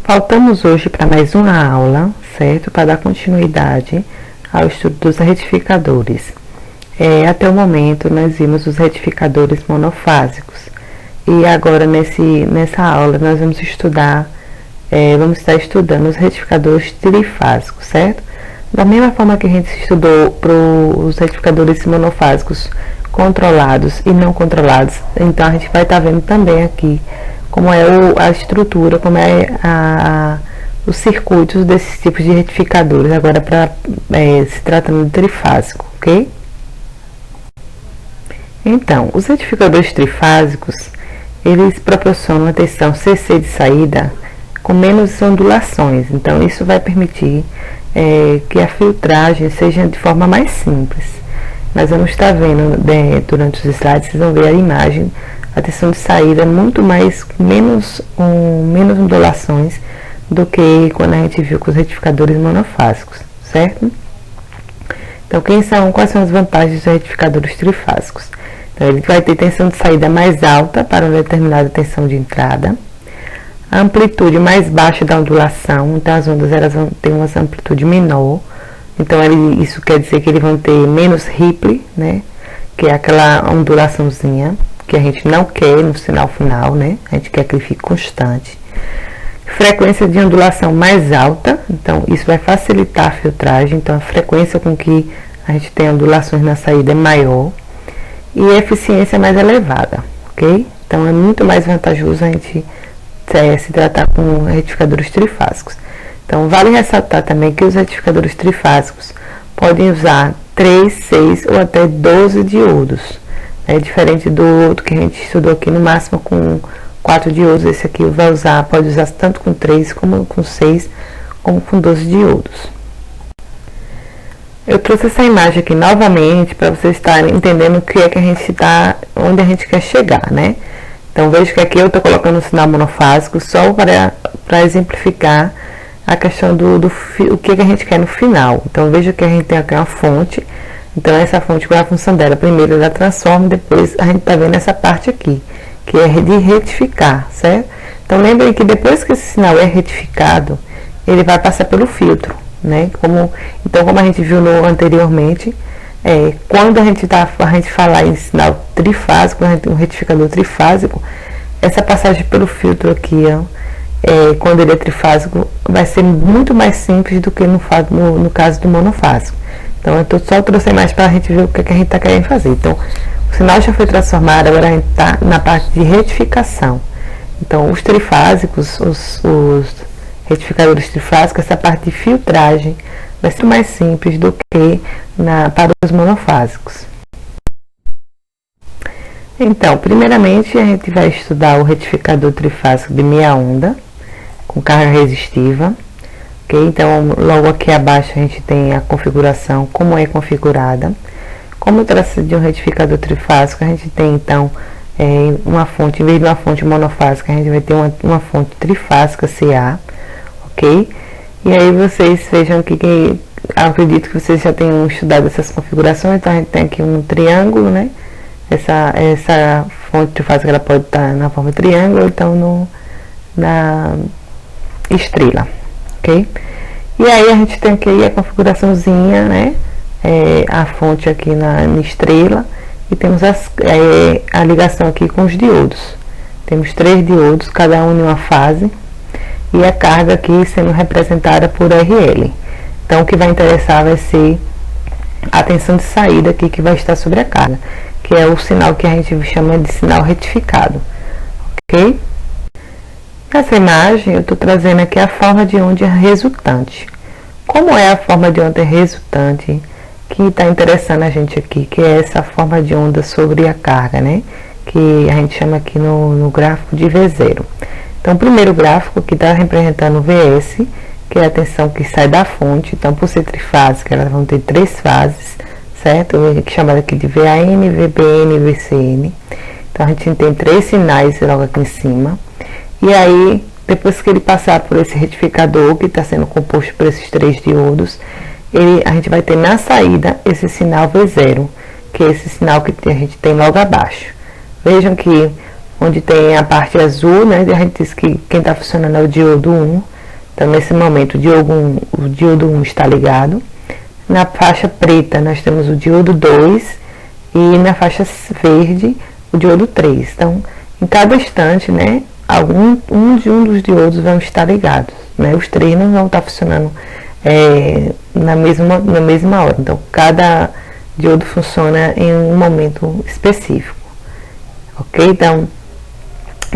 Faltamos hoje para mais uma aula, certo? Para dar continuidade ao estudo dos retificadores. Até o momento, nós vimos os retificadores monofásicos. E agora, nessa aula, nós vamos estar estudando os retificadores trifásicos, certo? Da mesma forma que a gente estudou para os retificadores monofásicos controlados e não controlados, então a gente vai estar vendo também aqui como é a estrutura, como é os circuitos desses tipos de retificadores, agora se tratando de trifásico, ok? Então, os retificadores trifásicos, eles proporcionam a tensão CC de saída com menos ondulações, então isso vai permitir que a filtragem seja de forma mais simples. Nós vamos estar vendo durante os slides, vocês vão ver a imagem, a tensão de saída menos ondulações do que quando a gente viu com os retificadores monofásicos, certo? Então, quais são as vantagens dos retificadores trifásicos? Então, ele vai ter tensão de saída mais alta para uma determinada tensão de entrada, a amplitude mais baixa da ondulação, então as ondas elas vão ter uma amplitude menor, então isso quer dizer que eles vão ter menos ripple, né? Que é aquela ondulaçãozinha que a gente não quer no sinal final, né? A gente quer que ele fique constante. Frequência de ondulação mais alta, então isso vai facilitar a filtragem, então a frequência com que a gente tem ondulações na saída é maior. E eficiência mais elevada, ok? Então é muito mais vantajoso a gente se tratar com retificadores trifásicos. Então vale ressaltar também que os retificadores trifásicos podem usar 3, 6 ou até 12 diodos. É diferente do outro que a gente estudou aqui, no máximo com 4 diodos. Esse aqui pode usar tanto com 3 como com 6, como com 12 diodos. Eu trouxe essa imagem aqui novamente para vocês estarem entendendo o que é que onde a gente quer chegar, né? Então veja que aqui eu estou colocando um sinal monofásico só para exemplificar a questão o que a gente quer no final. Então veja que a gente tem aqui uma fonte. Então essa fonte, qual é a função dela? Primeiro ela transforma, depois a gente está vendo essa parte aqui, que é de retificar, certo? Então lembrem que depois que esse sinal é retificado, ele vai passar pelo filtro, né? Então como a gente viu anteriormente, quando a gente falar em sinal trifásico, um retificador trifásico, essa passagem pelo filtro aqui, quando ele é trifásico, vai ser muito mais simples do que no caso do monofásico. Então, eu só trouxe mais para a gente ver o que a gente está querendo fazer. Então, o sinal já foi transformado, agora a gente está na parte de retificação. Então, os trifásicos, os retificadores trifásicos, essa parte de filtragem vai ser mais simples do que para os monofásicos. Então, primeiramente, a gente vai estudar o retificador trifásico de meia onda, com carga resistiva. Okay? Então, logo aqui abaixo a gente tem a configuração, como é configurada. Como trata-se de um retificador trifásico, a gente tem então uma fonte, em vez de uma fonte monofásica, a gente vai ter uma fonte trifásica CA, ok? E aí vocês vejam que acredito que vocês já tenham estudado essas configurações. Então a gente tem aqui um triângulo, né? Essa fonte trifásica ela pode estar na forma de triângulo ou então na estrela, ok? E aí a gente tem aqui a configuraçãozinha, né? A fonte aqui na estrela, e temos a ligação aqui com os diodos. Temos 3 diodos, cada um em uma fase, e a carga aqui sendo representada por RL. Então o que vai interessar vai ser a tensão de saída aqui que vai estar sobre a carga, que é o sinal que a gente chama de sinal retificado, ok? Nessa imagem eu estou trazendo aqui a forma de onda resultante. Como é a forma de onda resultante que está interessando a gente aqui, que é essa forma de onda sobre a carga, né? Que a gente chama aqui no gráfico de V0. Então, o primeiro gráfico que está representando o VS, que é a tensão que sai da fonte. Então, por ser trifásica, elas vão ter 3 fases, certo? Que chamada aqui de VAN, VBN e VCN. Então, a gente tem 3 sinais logo aqui em cima. E aí, depois que ele passar por esse retificador, que está sendo composto por esses 3 diodos, a gente vai ter na saída esse sinal V0, que é esse sinal que a gente tem logo abaixo. Vejam que onde tem a parte azul, né, a gente diz que quem está funcionando é o diodo 1, Então, nesse momento, o diodo 1 está ligado. Na faixa preta, nós temos o diodo 2 e na faixa verde, o diodo 3. Então, em cada instante, né, um dos diodos vão estar ligados, né? Os três não vão estar funcionando na mesma hora. Então, cada diodo funciona em um momento específico, ok? Então,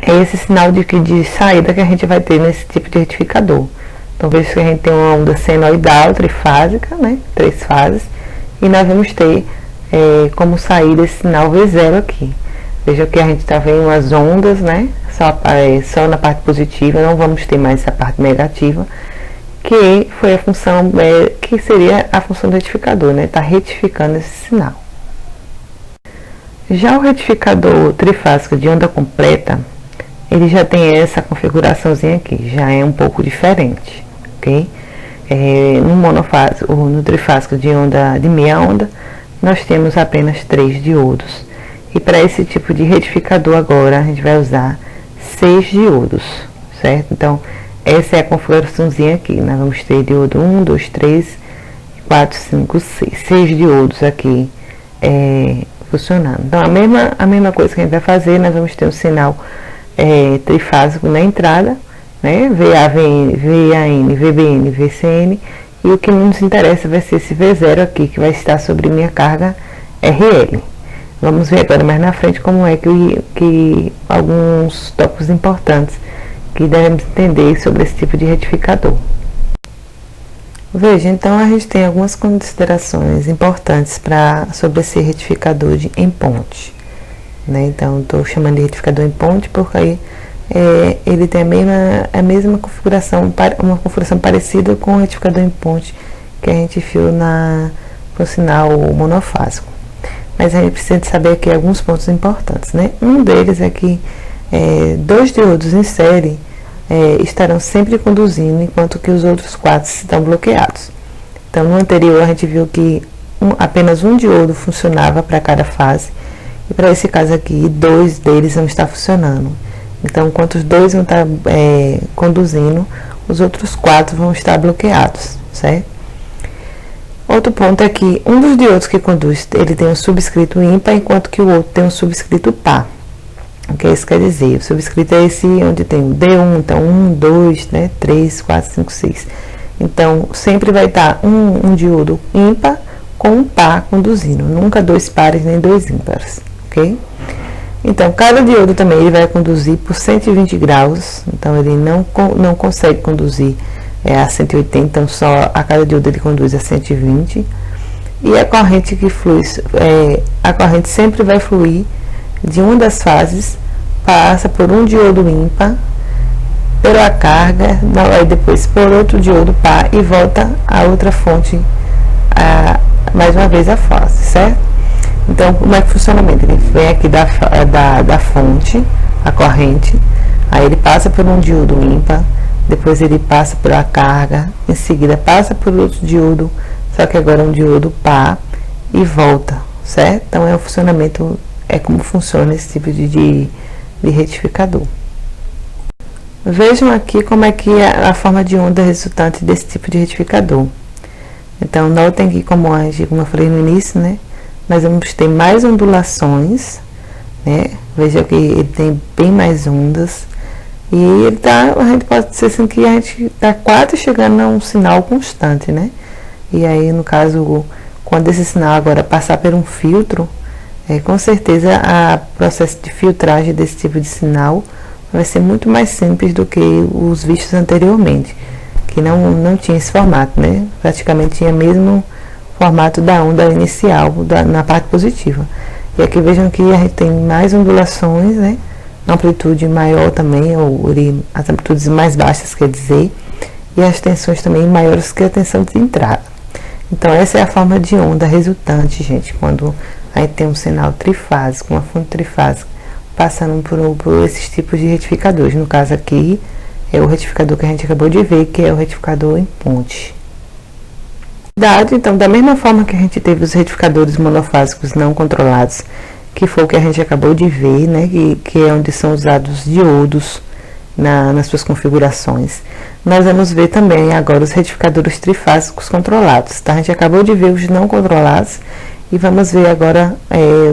é esse sinal de saída que a gente vai ter nesse tipo de retificador. Então, veja que a gente tem uma onda senoidal trifásica, né? 3 fases, e nós vamos ter como saída esse sinal V0 aqui. Veja que a gente está vendo as ondas, né? Só na parte positiva, não vamos ter mais essa parte negativa, que foi a função, que seria a função do retificador, né? Está retificando esse sinal. Já o retificador trifásico de onda completa, ele já tem essa configuraçãozinha aqui, já é um pouco diferente, ok? No monofásico, no trifásico de meia onda, nós temos apenas 3 diodos. E para esse tipo de retificador agora, a gente vai usar 6 diodos, certo? Então, essa é a configuraçãozinha aqui. Nós vamos ter diodo 1, 2, 3, 4, 5, 6. 6 diodos aqui funcionando. Então, a mesma coisa que a gente vai fazer, nós vamos ter um sinal trifásico na entrada, né? VAN, VBN, VCN. E o que nos interessa vai ser esse V0 aqui, que vai estar sobre minha carga RL. Vamos ver agora mais na frente como é que alguns tópicos importantes que devemos entender sobre esse tipo de retificador. Veja, então a gente tem algumas considerações importantes sobre esse retificador em ponte, né? Então, estou chamando de retificador em ponte porque ele tem a mesma configuração, uma configuração parecida com o retificador em ponte que a gente viu no sinal monofásico. Mas a gente precisa saber aqui alguns pontos importantes, né? Um deles é que 2 diodos em série estarão sempre conduzindo, enquanto que os outros 4 estão bloqueados. Então, no anterior, a gente viu que apenas um diodo funcionava para cada fase, e para esse caso aqui, 2 deles vão estar funcionando. Então, enquanto os 2 vão estar conduzindo, os outros 4 vão estar bloqueados, certo? Outro ponto é que um dos diodos que conduz, ele tem um subscrito ímpar, enquanto que o outro tem um subscrito par. O que isso quer dizer? O subscrito é esse onde tem o D1, então 1, 2, né, 3, 4, 5, 6. Então, sempre vai estar um diodo ímpar com um par conduzindo, nunca 2 pares nem 2 ímpares, ok? Então, cada diodo também ele vai conduzir por 120 graus, então ele não consegue conduzir a 180, então só a cada diodo ele conduz a 120. E a corrente que flui, a corrente sempre vai fluir de uma das fases, passa por um diodo ímpar, pela carga, aí depois por outro diodo par e volta a outra fonte, mais uma vez a fase, certo? Então, como é que funciona o funcionamento? Ele vem aqui da fonte, a corrente, aí ele passa por um diodo ímpar, depois ele passa por a carga, em seguida passa por outro diodo, só que agora é um diodo par e volta, certo? Então, é o funcionamento, é como funciona esse tipo de retificador. Vejam aqui como é que é a forma de onda resultante desse tipo de retificador. Então, notem que como eu falei no início, né? Nós vamos ter mais ondulações, né? Veja que ele tem bem mais ondas. E ele a gente pode dizer assim que a gente está quase chegando a um sinal constante, né? E aí, no caso, quando esse sinal agora passar por um filtro, com certeza o processo de filtragem desse tipo de sinal vai ser muito mais simples do que os vistos anteriormente, que não tinha esse formato, né? Praticamente tinha mesmo formato da onda inicial na parte positiva. E aqui vejam que a gente tem mais ondulações, né? Amplitude maior também, ou as amplitudes mais baixas, quer dizer, e as tensões também maiores que a tensão de entrada. Então, essa é a forma de onda resultante, gente, quando a gente tem um sinal trifásico, uma fonte trifásica, passando por esses tipos de retificadores. No caso aqui, é o retificador que a gente acabou de ver, que é o retificador em ponte. Então, da mesma forma que a gente teve os retificadores monofásicos não controlados, que foi o que a gente acabou de ver, né, que é onde são usados diodos nas suas configurações. Nós vamos ver também agora os retificadores trifásicos controlados, tá? A gente acabou de ver os não controlados e vamos ver agora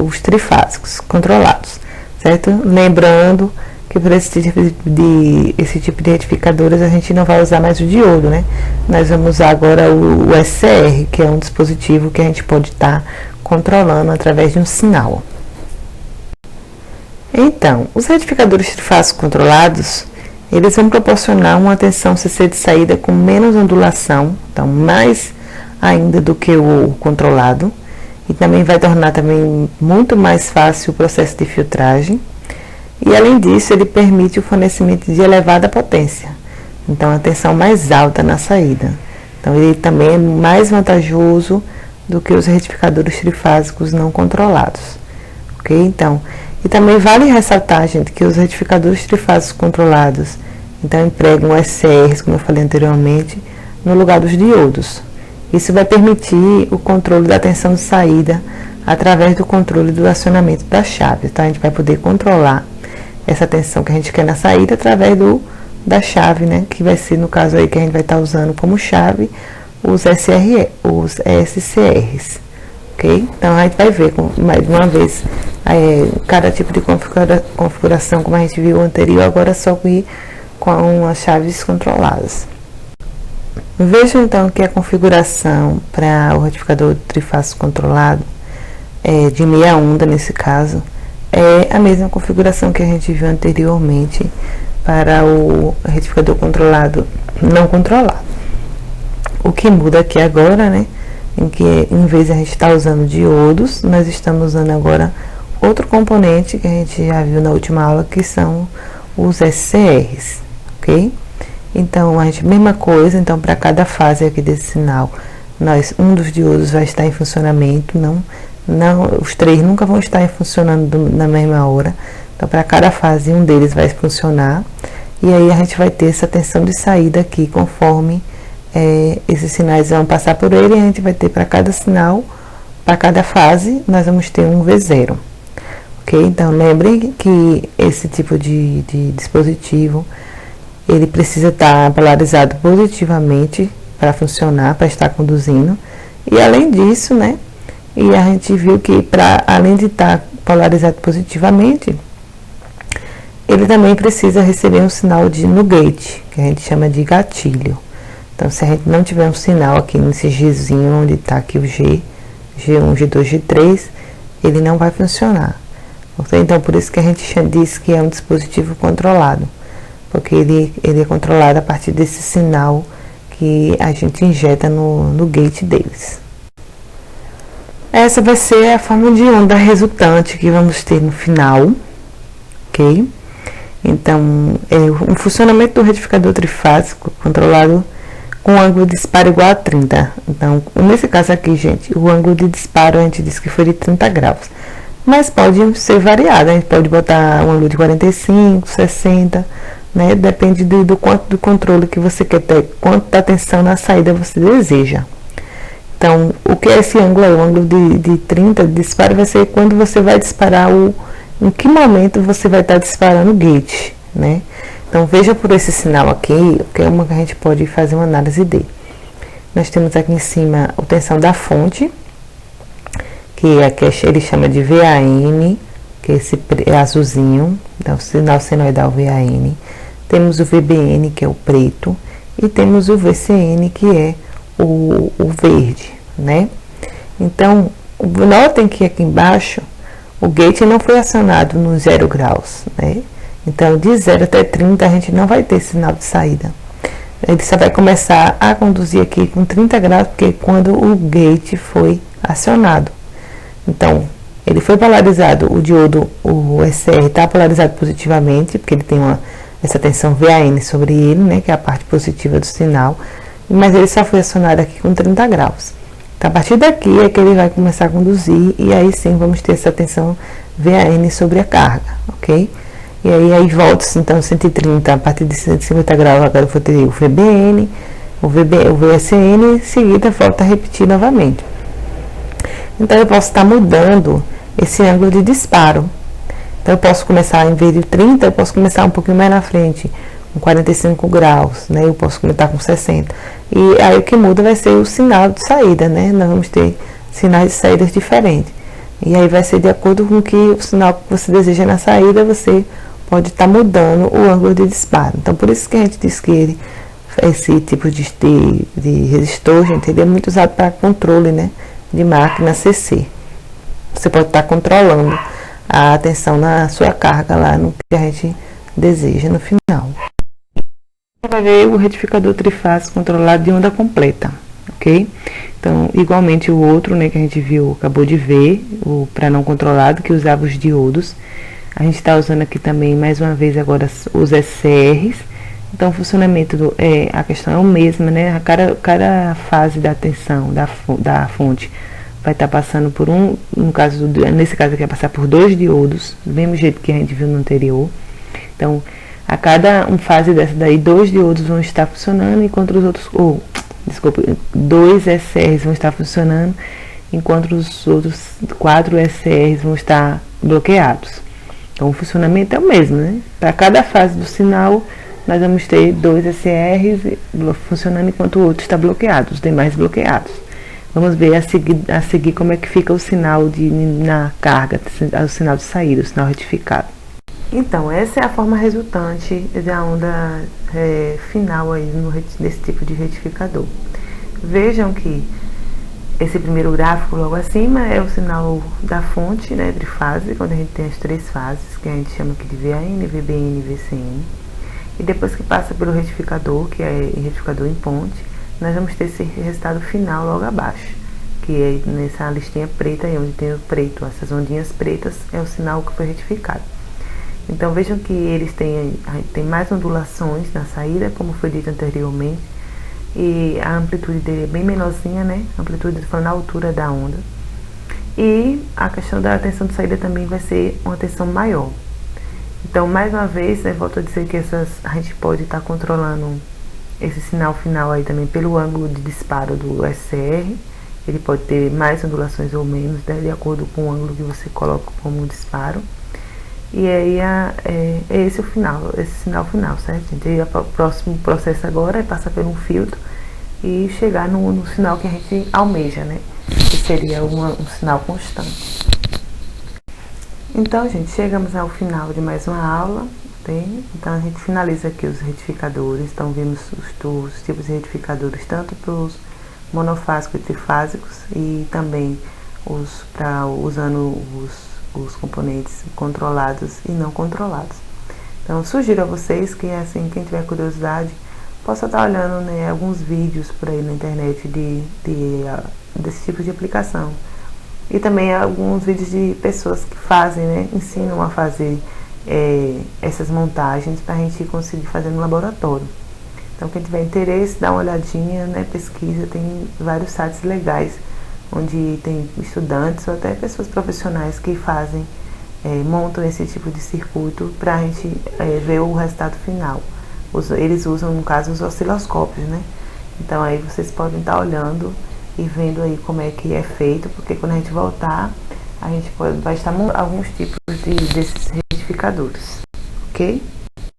os trifásicos controlados, certo? Lembrando que por esse tipo de retificadores a gente não vai usar mais o diodo, né? Nós vamos usar agora o SCR, que é um dispositivo que a gente pode estar controlando através de um sinal. Então, os retificadores trifásicos controlados, eles vão proporcionar uma tensão CC de saída com menos ondulação, então mais ainda do que o controlado, e também vai tornar também muito mais fácil o processo de filtragem. E além disso, ele permite o fornecimento de elevada potência, então a tensão mais alta na saída. Então ele também é mais vantajoso do que os retificadores trifásicos não controlados, ok? Então, e também vale ressaltar, gente, que os retificadores trifásicos controlados, então empregam SCRs, como eu falei anteriormente, no lugar dos diodos. Isso vai permitir o controle da tensão de saída através do controle do acionamento da chave, tá? A gente vai poder controlar essa tensão que a gente quer na saída através da chave, né? Que vai ser, no caso aí, que a gente vai estar usando como chave os SCRs, ok? Então, a gente vai ver, mais uma vez, cada tipo de configuração, como a gente viu anterior, agora só com as chaves controladas. Veja, então, que a configuração para o retificador trifásico controlado, de meia onda, nesse caso, é a mesma configuração que a gente viu anteriormente para o retificador controlado, não controlado. O que muda aqui agora, né, em que em vez de a gente estar usando diodos, nós estamos usando agora outro componente que a gente já viu na última aula, que são os SCRs, ok? Então, a gente, mesma coisa, então, para cada fase aqui desse sinal, um dos diodos vai estar em funcionamento, os três nunca vão estar funcionando na mesma hora. Então, para cada fase, um deles vai funcionar. E aí, a gente vai ter essa tensão de saída aqui, conforme esses sinais vão passar por ele. E a gente vai ter para cada sinal, para cada fase, nós vamos ter um V0. Ok? Então, lembrem que esse tipo de dispositivo, ele precisa estar polarizado positivamente para funcionar, para estar conduzindo. E, além disso, né? E a gente viu que, além de estar polarizado positivamente, ele também precisa receber um sinal no gate, que a gente chama de gatilho. Então, se a gente não tiver um sinal aqui nesse Gzinho, onde está aqui o G, G1, G2, G3, ele não vai funcionar. Então, por isso que a gente diz que é um dispositivo controlado, porque ele é controlado a partir desse sinal que a gente injeta no gate deles. Essa vai ser a forma de onda resultante que vamos ter no final, ok? Então, o funcionamento do retificador trifásico controlado com ângulo de disparo igual a 30. Então, nesse caso aqui, gente, o ângulo de disparo a gente disse que foi de 30 graus. Mas pode ser variado, a gente pode botar um ângulo de 45, 60, né? Depende do quanto do controle que você quer ter, quanto da tensão na saída você deseja. Então, o que é esse ângulo aí? O ângulo de 30 de disparo vai ser quando você vai disparar em que momento você vai estar disparando o gate, né? Então, veja por esse sinal aqui, que é uma que a gente pode fazer uma análise dele. Nós temos aqui em cima a tensão da fonte, que aqui ele chama de VAN, que é esse azulzinho, então, o sinal senoidal VAN. Temos o VBN, que é o preto, e temos o VCN, que é o verde, né? Então, notem que aqui embaixo o gate não foi acionado no 0 graus, né? Então, de 0 até 30 a gente não vai ter sinal de saída. Ele só vai começar a conduzir aqui com 30 graus, porque quando o gate foi acionado. Então, ele foi polarizado, o diodo, o SCR está polarizado positivamente, porque ele tem essa tensão VAN sobre ele, né? Que é a parte positiva do sinal. Mas ele só foi acionado aqui com 30 graus. Então, a partir daqui é que ele vai começar a conduzir, e aí sim vamos ter essa tensão VAN sobre a carga, ok? E aí volta, então, 130, a partir de 150 graus, agora eu vou ter o VBN, o VSN, em seguida volta a repetir novamente. Então, eu posso estar mudando esse ângulo de disparo. Então, eu posso começar, em vez de 30, eu posso começar um pouquinho mais na frente com 45 graus, né? Eu posso conectar com 60. E aí o que muda vai ser o sinal de saída, né? Nós vamos ter sinais de saídas diferentes. E aí vai ser de acordo com que o sinal que você deseja na saída, você pode estar mudando o ângulo de disparo. Então, por isso que a gente diz que esse tipo de resistor, gente, ele é muito usado para controle, né, de máquina CC. Você pode estar controlando a tensão na sua carga lá no que a gente deseja no final. Você vai ver o retificador trifásico controlado de onda completa, ok? Então, igualmente o outro, né, que a gente viu, acabou de ver, o para não controlado, que usava os diodos. A gente está usando aqui também, mais uma vez, agora os SCRs. Então, o funcionamento, a questão é o mesmo, né? Cada fase da tensão da fonte vai estar passando por nesse caso aqui, vai passar por 2 diodos, do mesmo jeito que a gente viu no anterior. Então, a cada fase dessa daí, 2 diodos vão estar funcionando, enquanto os outros, 2 SCRs vão estar funcionando, enquanto os outros 4 SCRs vão estar bloqueados. Então, o funcionamento é o mesmo, né? Para cada fase do sinal, nós vamos ter 2 SCRs funcionando enquanto o outro está bloqueado, os demais bloqueados. Vamos ver a seguir como é que fica o sinal na carga, o sinal de saída, o sinal retificado. Então, essa é a forma resultante da onda final aí desse tipo de retificador. Vejam que esse primeiro gráfico logo acima é o sinal da fonte, né, trifase, quando a gente tem as 3 fases, que a gente chama aqui de VAN, VBN e VCN. E depois que passa pelo retificador, que é retificador em ponte, nós vamos ter esse resultado final logo abaixo, que é nessa listinha preta aí, onde tem o preto, essas ondinhas pretas, é o sinal que foi retificado. Então vejam que eles têm mais ondulações na saída, como foi dito anteriormente, e a amplitude dele é bem menorzinha, né? A amplitude falando na altura da onda. E a questão da tensão de saída também vai ser uma tensão maior. Então, mais uma vez, volto a dizer que a gente pode estar controlando esse sinal final aí também pelo ângulo de disparo do SCR. Ele pode ter mais ondulações ou menos, né, de acordo com o ângulo que você coloca como disparo. E aí esse o final, esse sinal final, certo, gente? E o próximo processo agora é passar por um filtro e chegar no sinal que a gente almeja, né? Que seria um sinal constante. Então, gente, chegamos ao final de mais uma aula, tem? Então, a gente finaliza aqui os retificadores. Então, vimos os tipos de retificadores, tanto para os monofásicos e trifásicos, e também usando os componentes controlados e não controlados. Então, sugiro a vocês que, assim, quem tiver curiosidade, possa estar olhando, né, alguns vídeos por aí na internet desse tipo de aplicação. E também alguns vídeos de pessoas que fazem, né, ensinam a fazer essas montagens para a gente conseguir fazer no laboratório. Então, quem tiver interesse, dá uma olhadinha, né, pesquisa, tem vários sites legais, onde tem estudantes ou até pessoas profissionais que fazem, montam esse tipo de circuito para a gente ver o resultado final. Eles usam, no caso, os osciloscópios, né? Então, aí vocês podem estar olhando e vendo aí como é que é feito, porque quando a gente voltar, a gente vai estar montando alguns tipos desses retificadores, ok?